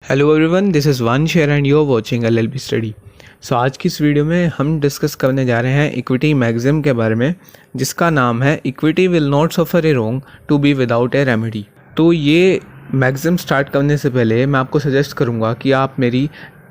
Hello everyone, this is Vansh here and you are watching LLB study. So आज की इस video में हम डिस्कस करने जा रहे हैं इक्विटी मैक्सिम के बारे में, जिसका नाम है equity will not suffer a wrong to be without a remedy. तो ये मैक्सिम स्टार्ट करने से पहले मैं आपको सजेस्ट करूँगा कि आप मेरी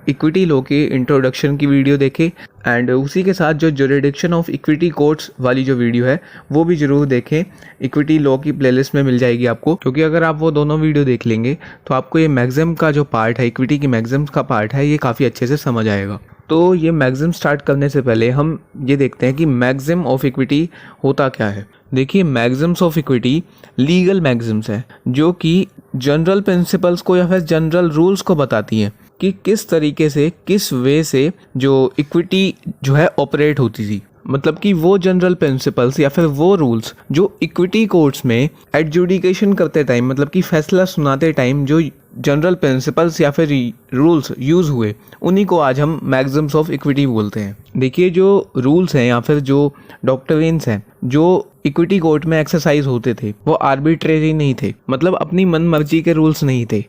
इक्विटी लॉ की इंट्रोडक्शन की वीडियो देखें एंड उसी के साथ जो जुरिडिक्शन ऑफ इक्विटी कोर्ट्स वाली जो वीडियो है वो भी ज़रूर देखें। इक्विटी लॉ की प्लेलिस्ट में मिल जाएगी आपको, क्योंकि अगर आप वो दोनों वीडियो देख लेंगे तो आपको ये मैक्सिम का जो पार्ट है, इक्विटी की मैक्सिम का पार्ट है, ये काफ़ी अच्छे से समझ आएगा। तो ये मैक्सिम स्टार्ट करने से पहले हम ये देखते हैं कि मैक्सिम ऑफ इक्विटी होता क्या है। देखिए, Maxim's of equity legal Maxim's है जो कि जनरल प्रिंसिपल्स को या फिर जनरल रूल्स को बताती हैं कि किस तरीके से, किस वे से जो इक्विटी जो है ऑपरेट होती थी। मतलब कि वो जनरल प्रिंसिपल्स या फिर वो रूल्स जो इक्विटी कोर्ट्स में एडजुडिकेशन करते टाइम, मतलब कि फैसला सुनाते टाइम जो जनरल प्रिंसिपल्स या फिर रूल्स यूज़ हुए, उन्हीं को आज हम मैक्सिम्स ऑफ इक्विटी बोलते हैं। देखिए, जो रूल्स हैं या फिर जो डॉक्ट्रिन्स हैं जो इक्विटी कोर्ट में एक्सरसाइज होते थे वो आर्बिट्रेरी नहीं थे, मतलब अपनी मन मर्जी के रूल्स नहीं थे।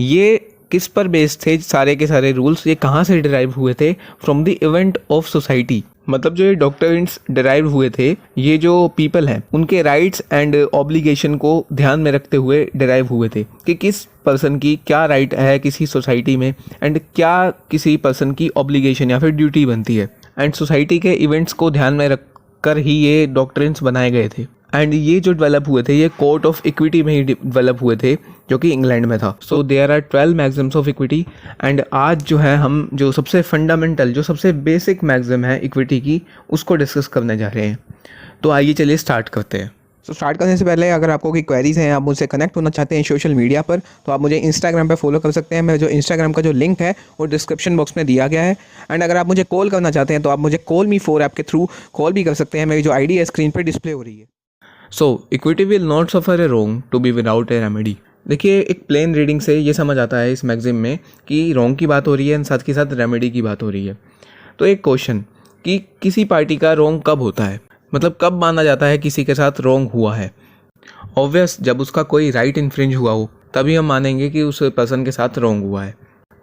ये किस पर बेस्ड थे सारे के सारे रूल्स, ये कहाँ से डिराइव हुए थे? From the event of society. मतलब जो ये डॉक्ट्रिन्स डिराइव हुए थे, ये जो पीपल हैं उनके राइट्स एंड ऑब्लिगेशन को ध्यान में रखते हुए डिराइव हुए थे कि किस पर्सन की क्या राइट है किसी सोसाइटी में एंड क्या किसी पर्सन की ऑब्लिगेशन या फिर ड्यूटी बनती है। एंड सोसाइटी के इवेंट्स को ध्यान में रख कर ही ये डॉक्ट्रिन्स बनाए गए थे। एंड ये जो डेवलप हुए थे ये कोर्ट ऑफ इक्विटी में ही डेवलप हुए थे, जो कि इंग्लैंड में था। So there are 12 maxims of equity. And आज जो है हम जो सबसे फंडामेंटल, जो सबसे बेसिक मैक्सिम है इक्विटी की, उसको डिस्कस करने जा रहे हैं। तो आइए चलिए स्टार्ट करते हैं। स्टार्ट करने से पहले अगर आपको कोई क्वेरीज हैं, आप मुझसे कनेक्ट होना चाहते हैं सोशल मीडिया पर, तो आप मुझे इंस्टाग्राम पे फॉलो कर सकते हैं। मैं जो इंस्टाग्राम का जो लिंक है वो डिस्क्रिप्शन बॉक्स में दिया गया है। एंड अगर आप मुझे कॉल करना चाहते हैं तो आप मुझे कॉल मी 4 ऐप के थ्रू कॉल भी कर सकते हैं। मेरी जो आईडी है स्क्रीन पर डिस्प्ले हो रही है। So equity will not suffer a wrong to be without a remedy. देखिए, एक प्लेन रीडिंग से ये समझ आता है इस मैगज़ीन में कि रॉन्ग की बात हो रही है एंड साथ के साथ रेमेडी की बात हो रही है। तो एक क्वेश्चन कि किसी पार्टी का रॉन्ग कब होता है, मतलब कब माना जाता है किसी के साथ रॉन्ग हुआ है? ऑब्वियस, जब उसका कोई राइट इन्फ्रिंज हुआ हो तभी हम मानेंगे कि उस पर्सन के साथ रॉन्ग हुआ है।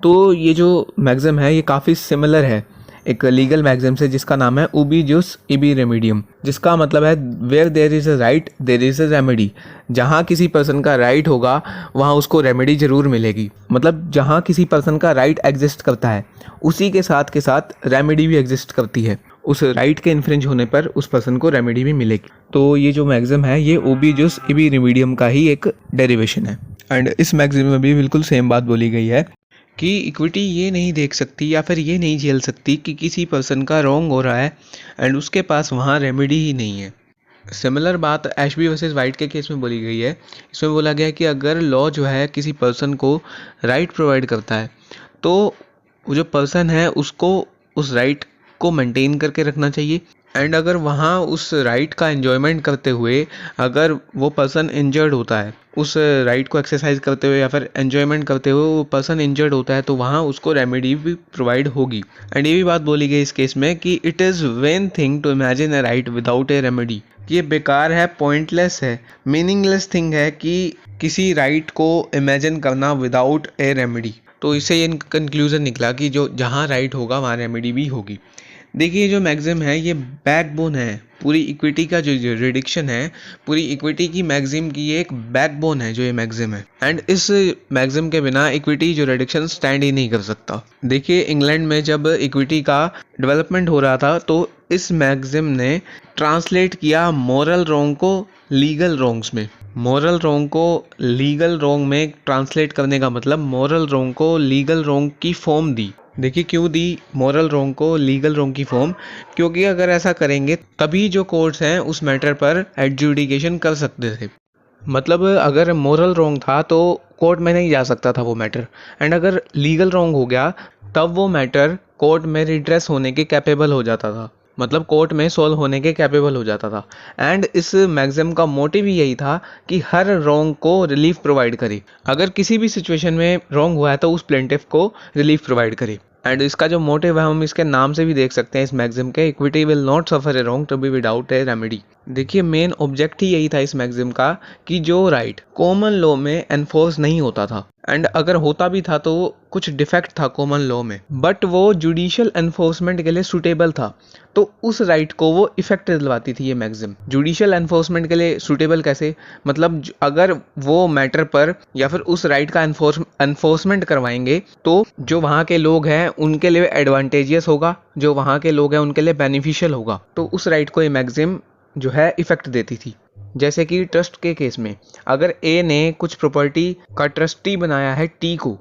तो ये जो मैगज़ीन है ये काफ़ी सिमिलर है एक लीगल मैगज़ीन से जिसका नाम है उबी जुस इबी रेमेडियम, जिसका मतलब है where there is a right there is a remedy. जहाँ किसी पर्सन का राइट होगा वहाँ उसको रेमेडी ज़रूर मिलेगी। मतलब जहाँ किसी पर्सन का राइट एग्जिस्ट करता है उसी के साथ रेमेडी भी एग्जिस्ट करती है। उस राइट के इन्फ्रिंज होने पर उस पर्सन को रेमेडी भी मिलेगी। तो ये जो मैगज़ीन है ये उबी जुस इबी रेमेडियम का ही एक डेरिवेशन है। एंड इस मैगज़ीन में भी बिल्कुल सेम बात बोली गई है कि इक्विटी ये नहीं देख सकती या फिर ये नहीं झेल सकती कि किसी पर्सन का रॉन्ग हो रहा है एंड उसके पास वहाँ रेमेडी ही नहीं है। सिमिलर बात एशबी वर्सेस वाइट के केस में बोली गई है। इसमें बोला गया है कि अगर लॉ जो है किसी पर्सन को राइट प्रोवाइड करता है तो वो जो पर्सन है उसको उस राइट को मेंटेन करके रखना चाहिए। एंड अगर वहाँ उस राइट का एन्जॉयमेंट करते हुए अगर वो पर्सन इंजर्ड होता है, उस राइट को एक्सरसाइज करते हुए या फिर एन्जॉयमेंट करते हुए वो पर्सन इंजर्ड होता है, तो वहाँ उसको रेमेडी भी प्रोवाइड होगी। एंड ये भी बात बोली गई इस केस में कि it is vain thing to imagine a right without a remedy. ये बेकार है, पॉइंटलेस है, मीनिंगलेस थिंग है कि किसी राइट को इमेजिन करना विदाउट ए रेमेडी। तो इससे ये कंक्लूजन निकला कि जो जहाँ राइट होगा वहाँ रेमेडी भी होगी। देखिए, जो मैगज़ीन है ये बैकबोन है पूरी इक्विटी का। जो रिडिक्शन है पूरी इक्विटी की मैगज़ीन की ये एक बैकबोन है जो ये मैगज़ीन है। एंड इस मैगज़ीन के बिना इक्विटी जो रिडिक्शन स्टैंड ही नहीं कर सकता। देखिए, इंग्लैंड में जब इक्विटी का डेवलपमेंट हो रहा था तो इस मैगज़ीन ने ट्रांसलेट किया मॉरल रॉन्ग को लीगल रॉन्ग्स में। मॉरल रॉन्ग को लीगल रॉन्ग में ट्रांसलेट करने का मतलब मॉरल रॉन्ग को लीगल रॉन्ग की फॉर्म दी। देखिए, क्यों दी मॉरल रॉन्ग को लीगल रॉन्ग की फॉर्म? क्योंकि अगर ऐसा करेंगे तभी जो कोर्ट्स हैं उस मैटर पर एडजुडिकेशन कर सकते थे। मतलब अगर मॉरल रॉन्ग था तो कोर्ट में नहीं जा सकता था वो मैटर, एंड अगर लीगल रॉन्ग हो गया तब वो मैटर कोर्ट में रिड्रेस होने के कैपेबल हो जाता था, मतलब कोर्ट में सॉल्व होने के कैपेबल हो जाता था। एंड इस मैगज़ीन का मोटिव ही यही था कि हर रॉन्ग को रिलीफ प्रोवाइड करे। अगर किसी भी सिचुएशन में रॉन्ग हुआ है तो उस प्लेंटिफ को रिलीफ प्रोवाइड करे। एंड इसका जो मोटिव है हम इसके नाम से भी देख सकते हैं इस मैगज़ीन के, equity will not suffer a wrong to be without a remedy. देखिए, मेन ऑब्जेक्ट ही यही था इस मैगज़ीन का कि जो राइट कॉमन लॉ में एनफोर्स नहीं होता था, एंड अगर होता भी था तो कुछ डिफेक्ट था कॉमन लॉ में, बट वो जुडिशियल एनफोर्समेंट के लिए सूटेबल था, तो उस राइट को वो इफेक्ट दिलवाती थी ये मैगजिम। जुडिशियल एनफोर्समेंट के लिए सूटेबल कैसे, मतलब अगर वो मैटर पर या फिर उस राइट का एनफोर्समेंट करवाएंगे तो जो वहाँ के लोग हैं उनके लिए एडवांटेजियस होगा, जो वहाँ के लोग हैं उनके लिए बेनिफिशियल होगा, तो उस राइट को ये मैगजिम जो है इफेक्ट देती थी। जैसे कि ट्रस्ट के केस में अगर ए ने कुछ प्रॉपर्टी का ट्रस्टी बनाया है टी को,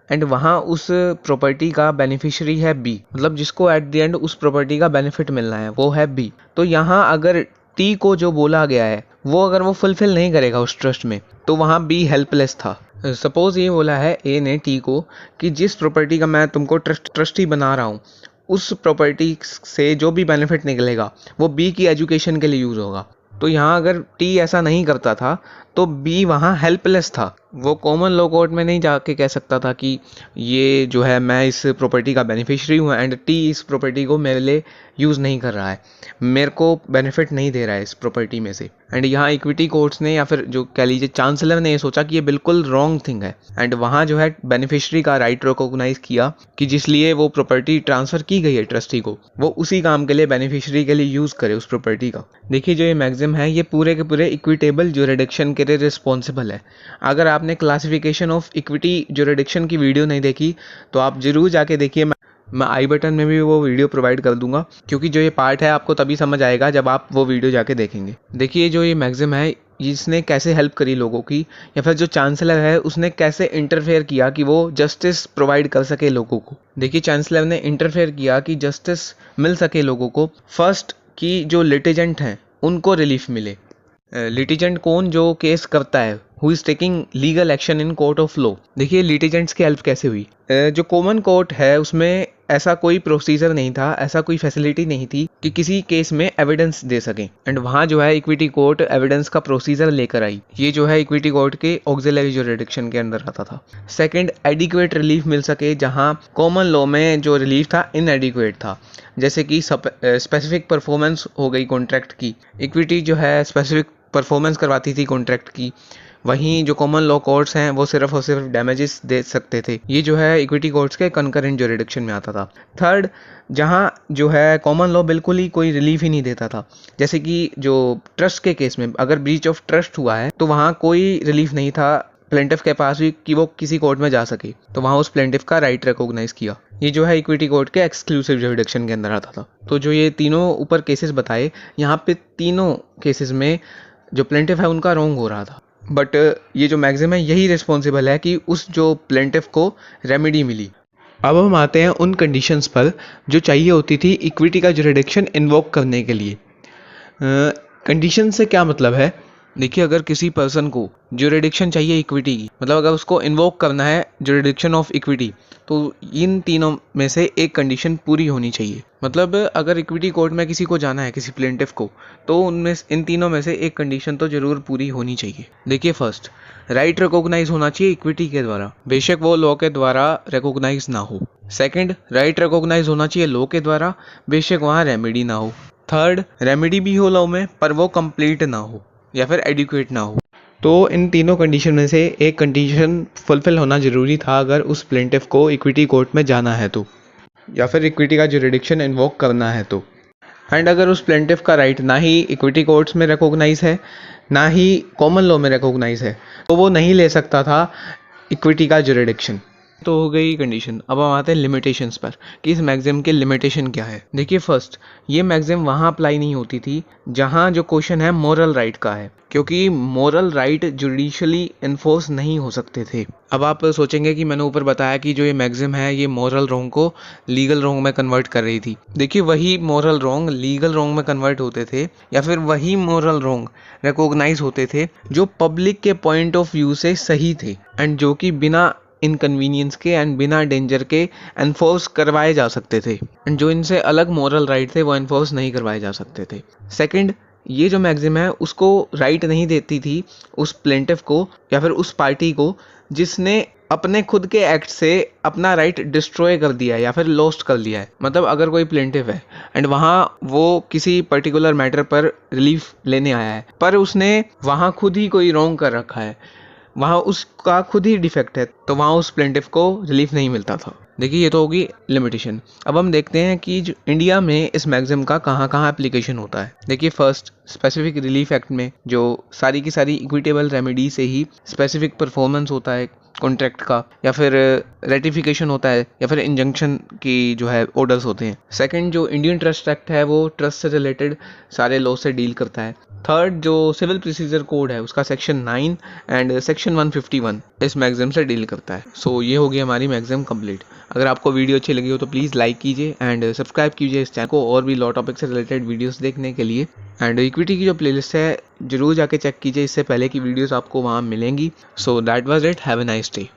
एंड वहाँ उस प्रॉपर्टी का बेनिफिशियरी है बी, मतलब जिसको एट द एंड उस प्रॉपर्टी का बेनिफिट मिलना है वो है बी, तो यहाँ अगर टी को जो बोला गया है वो अगर वो फुलफिल नहीं करेगा उस ट्रस्ट में, तो वहाँ बी हेल्पलेस था। सपोज ये बोला है ए ने टी को कि जिस प्रॉपर्टी का मैं तुमको ट्रस्टी बना रहा हूँ उस प्रॉपर्टी से जो भी बेनिफिट निकलेगा वो बी की एजुकेशन के लिए यूज़ होगा, तो यहाँ अगर टी ऐसा नहीं करता था तो बी वहाँ हेल्पलेस था। वो कॉमन लॉ कोर्ट में नहीं जाके कह सकता था कि ये जो है मैं इस प्रॉपर्टी का बेनिफिशियरी हूँ एंड टी इस प्रॉपर्टी को मेरे लिए यूज़ नहीं कर रहा है, मेरे को बेनिफिट नहीं दे रहा है इस प्रॉपर्टी में से। एंड यहाँ इक्विटी कोर्ट्स ने या फिर जो कह लीजिए चांसलर ने ये सोचा कि ये बिल्कुल रॉन्ग थिंग है, एंड वहाँ जो है बेनिफिशियरी का राइट रिकॉग्नाइज किया कि जिस लिए वो प्रॉपर्टी ट्रांसफ़र की गई है ट्रस्टी को, वो उसी काम के लिए बेनिफिशियरी के लिए यूज़ करे उस प्रॉपर्टी का। देखिए जो ये मैगजिम है ये पूरे के पूरे इक्विटेबल ज्यूरिडिक्शन के लिए रिस्पॉन्सिबल है। अगर आपने क्लासिफिकेशन ऑफ इक्विटी ज्यूरिडिक्शन की वीडियो नहीं देखी तो आप जरूर जाके देखिए, मैं आई बटन में भी वो वीडियो प्रोवाइड कर दूंगा, क्योंकि जो ये पार्ट है आपको तभी समझ आएगा जब आप वो वीडियो जाके देखेंगे। देखिए जो ये मैगजिम है इसने कैसे हेल्प करी लोगों की, या फिर जो चांसलर है उसने कैसे इंटरफेयर किया कि वो जस्टिस प्रोवाइड कर सके लोगों को। देखिए चांसलर ने इंटरफेयर किया कि जस्टिस मिल सके लोगों को। फर्स्ट कि जो लिटिजेंट हैं उनको रिलीफ मिले। लिटिजेंट कौन, जो केस करता है, who is taking legal action in court of law. देखिए लिटिजेंट्स की हेल्प कैसे हुई। जो कॉमन कोर्ट है उसमें ऐसा कोई प्रोसीजर नहीं था, ऐसा कोई फैसिलिटी नहीं थी कि किसी केस में एविडेंस दे सकें, एंड वहाँ जो है इक्विटी कोर्ट एविडेंस का प्रोसीजर लेकर आई। ये जो है इक्विटी कोर्ट के ऑक्सिलरी ज्यूरिडिक्शन के अंदर आता था। सेकंड, एडिक्वेट रिलीफ मिल सके, जहाँ कॉमन लॉ में जो रिलीफ था इनएडिक्वेट था, जैसे कि स्पेसिफिक परफॉर्मेंस हो गई कॉन्ट्रैक्ट की। इक्विटी जो है स्पेसिफिक परफॉर्मेंस करवाती थी कॉन्ट्रैक्ट की, वहीं जो कॉमन लॉ कोर्ट्स हैं वो सिर्फ और सिर्फ डैमेजेस दे सकते थे। ये जो है इक्विटी कोर्ट्स के कंकरेंट ज्यूरिडिक्शन में आता था। थर्ड, जहाँ जो है कॉमन लॉ बिल्कुल ही कोई रिलीफ ही नहीं देता था, जैसे कि जो ट्रस्ट के केस में अगर ब्रीच ऑफ ट्रस्ट हुआ है तो वहाँ कोई रिलीफ नहीं था प्लेंटिफ के पास भी कि वो किसी कोर्ट में जा सके, तो वहाँ उस प्लेंटिफ का राइट रिकॉग्नाइज किया। ये जो है इक्विटी कोर्ट के एक्सक्लूसिव ज्यूरिडिक्शन के अंदर आता था। तो जो ये तीनों ऊपर केसेस बताए, यहाँ पे तीनों केसेस में जो प्लेंटिफ है उनका रॉन्ग हो रहा था, बट ये जो मैगजिम है यही रिस्पॉन्सिबल है कि उस जो प्लेंटिफ को रेमेडी मिली। अब हम आते हैं उन कंडीशंस पर जो चाहिए होती थी इक्विटी का ज्यूरिडिक्शन इन्वोक करने के लिए। कंडीशन से क्या मतलब है, देखिए अगर किसी पर्सन को ज्यूरिडिक्शन चाहिए इक्विटी की, मतलब अगर उसको इन्वोक करना है ज्यूरिडिक्शन ऑफ इक्विटी, तो इन तीनों में से एक कंडीशन पूरी होनी चाहिए। मतलब अगर इक्विटी कोर्ट में किसी को जाना है, किसी प्लेंटिफ को, तो उनमें इन तीनों में से एक कंडीशन तो जरूर पूरी होनी चाहिए। देखिए फर्स्ट, राइट रिकॉग्नाइज होना चाहिए इक्विटी के द्वारा, बेशक वो लॉ के द्वारा रिकॉग्नाइज ना हो। सेकंड, राइट रिकॉग्नाइज होना चाहिए लॉ के द्वारा, बेशक वहाँ रेमेडी ना हो। थर्ड, रेमेडी भी हो लॉ में पर वो कंप्लीट ना हो या फिर एडिक्वेट ना हो। तो इन तीनों कंडीशन में से एक कंडीशन फुलफिल होना ज़रूरी था अगर उस प्लेंटिफ को इक्विटी कोर्ट में जाना है तो, या फिर इक्विटी का ज्यूरिडिक्शन इन्वोक करना है तो। एंड अगर उस प्लेंटिफ का राइट ना ही इक्विटी कोर्ट्स में रिकॉग्नाइज है ना ही कॉमन लॉ में रिकॉग्नाइज है, तो वो नहीं ले सकता था इक्विटी का ज्यूरिडिक्शन। तो हो गई कंडीशन। अब हम आते हैं लिमिटेशंस पर कि इस मैगजिम के लिमिटेशन क्या है। देखिए फर्स्ट, ये मैगजिम वहाँ अप्लाई नहीं होती थी जहाँ जो क्वेश्चन है मोरल राइट का है, क्योंकि मोरल राइट जुडिशली इन्फोर्स नहीं हो सकते थे। अब आप सोचेंगे कि मैंने ऊपर बताया कि जो ये मैगजिम है ये मोरल रॉन्ग को लीगल रॉन्ग में कन्वर्ट कर रही थी। देखिए वही मोरल रॉन्ग लीगल रॉन्ग में कन्वर्ट होते थे, या फिर वही मोरल रॉन्ग रिकॉग्नाइज होते थे जो पब्लिक के पॉइंट ऑफ व्यू से सही थे एंड जो कि बिना इनकन्वीनियंस के एंड बिना डेंजर के एनफोर्स करवाए जा सकते थे, एंड जो इनसे अलग मोरल राइट थे वो एनफोर्स नहीं करवाए जा सकते थे। सेकंड, ये जो मैगजिम है उसको राइट नहीं देती थी उस प्लेंटिफ को या फिर उस पार्टी को जिसने अपने खुद के एक्ट से अपना राइट डिस्ट्रॉय कर दिया है या फिर लॉस्ट कर लिया है। मतलब अगर कोई प्लेंटिफ है एंड वहाँ वो किसी पर्टिकुलर मैटर पर रिलीफ लेने आया है पर उसने वहाँ खुद ही कोई रॉन्ग कर रखा है, वहाँ उसका खुद ही डिफेक्ट है, तो वहाँ उस प्लेंटिफ को रिलीफ नहीं मिलता था। देखिए ये तो होगी लिमिटेशन। अब हम देखते हैं कि जो इंडिया में इस मैक्सिम का कहाँ कहाँ एप्लीकेशन होता है। देखिए फर्स्ट, स्पेसिफिक रिलीफ एक्ट में जो सारी की सारी इक्विटेबल रेमेडी से ही स्पेसिफिक परफॉर्मेंस होता है कॉन्ट्रैक्ट का, या फिर रेटिफिकेशन होता है, या फिर इंजंक्शन की जो है ऑर्डर्स होते हैं। सेकंड, जो इंडियन ट्रस्ट एक्ट है वो ट्रस्ट से रिलेटेड सारे लॉ से डील करता है। थर्ड, जो सिविल प्रोसीजर कोड है उसका सेक्शन 9 एंड सेक्शन 151 इस मैक्सिम से डील करता है। सो ये होगी हमारी मैक्सिम कंप्लीट। अगर आपको वीडियो अच्छी लगी हो तो प्लीज़ लाइक कीजिए एंड सब्सक्राइब कीजिए इस चैनल को और भी लॉ टॉपिक से रिलेटेड वीडियोस देखने के लिए। एंड इक्विटी की जो प्लेलिस्ट है जरूर जाके चेक कीजिए, इससे पहले की वीडियोस आपको वहाँ मिलेंगी। So that was it, have a nice day.